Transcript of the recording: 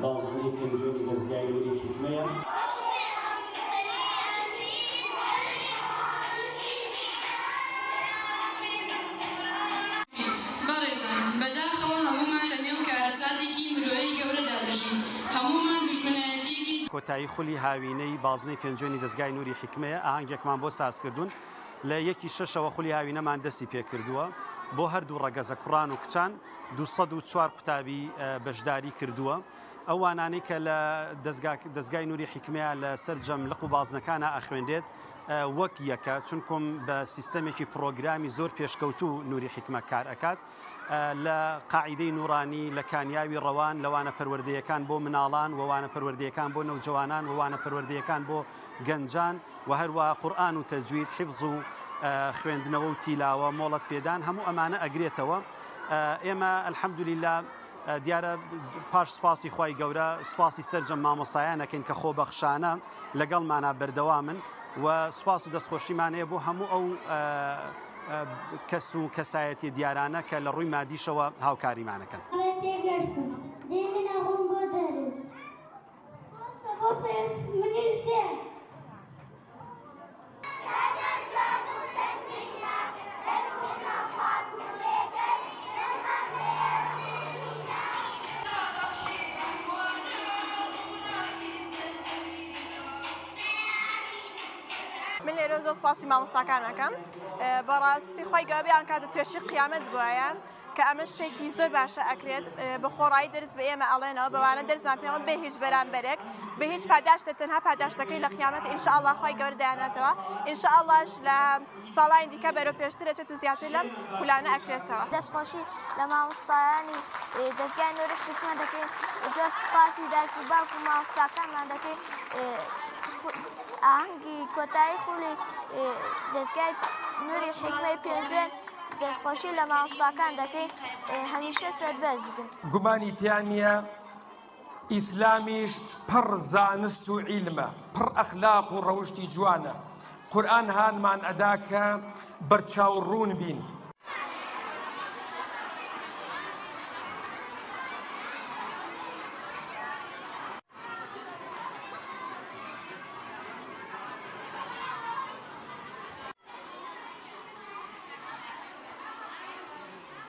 بازنەی پێنجۆنی دەستگای نووری حیکمەیە. بەڕێزان بەداخەوە هەمومان لە نێو کارەساتێکی مرۆیی گەورەدا دەژین. هەمومان دوژمنایەتێکی کۆتایی خولی هاوینەی بازنەی پێنجۆنی دەستگای نووری حیکمەیە ئاهەنگێکمان بۆ ساز کردوون لە 1/6 خولی هاوینەمان دەستی پێکردووە بۆ هەردوو ڕەگەزە کوڕان و کچان 204 قوتابی بەشداری کردووە. ئەو وانانەی کە لە دەستگای نووری حیکمەیە لە سەر جەملق و بازنەکانە ئەخوێندێت وەک یەکە چونکم بە سیستەمێکی پرۆگرامی زۆر پێشکەوتوو نووری حیکمە کار ئەکات لە قاعیدەی نورانی لە کانیاوی ڕەوان لەوانە پەروەردەیەکان بۆ مناڵان ووانە پەروەردەیەکان بۆ نەوجوانان ووانە پەروەردەیەکان بۆ گەنجان و هەروە قورئان و تەجوید حیفز و خوێندنەوە و تیلاوە مۆڵەت پێدان هەموو ئەمانە ئەگرێتەوە. ئێمە ئەلحەمدولیلا دیارە پاش سوپاسی خوای گەورە سوپاسی سەرجەم مامۆستایانەکەین کە خۆبەخشانە لەگەڵمانە بەردەوامن و سوپاس و دەستخۆشیمانەیە بۆ هەموو ئەو کەس و کەسایەتی دیارانە کە لە ڕووی مادیشەوە هاوکاریمانەکەن. من لێرە زۆر سپاسی مامۆستاکانەکەم بەڕاستی خۆی گەورەیان کاتە توێشی قیامەت بووایان کە ئەمە شتێکی زۆر باشە ئەکرێت بە خۆڕایی دەرس بە ئێمە ئەڵێنەوە بەوانە دەرزان پێڵم بە هیچ بەرامبەرێک بە هیچ پاداشتە تەنها پاداشتەکەی لە قیامەت ئینشاءالله خۆی گەورە دەیانێتەوە ئینشاءاللهش لە ساڵانی دیکە بەرەو پێشتر ئەچێت و زیاتر لەم خولانە ئەکرێتەوە. دەستخۆشی لە مامۆستایانی دەستگای نووری حیکمە دەکەین زۆر سوپاسی دایک و باوک و مامۆستاکانمان دەکەین ئاهەنگی کۆتایی خولی دەستگای نووری حیکمەی پێنجۆن دەستخۆشی لە مامۆستاکان دەکەین هەمیشە سەربەز بن. گومانی تیان نییە ئیسلامیش پڕ زانست و عیلمە پڕ ئەخلاق و ڕەوشتی جوانە. قورئان هانمان ئەدا کە بەرچاوڕوون بین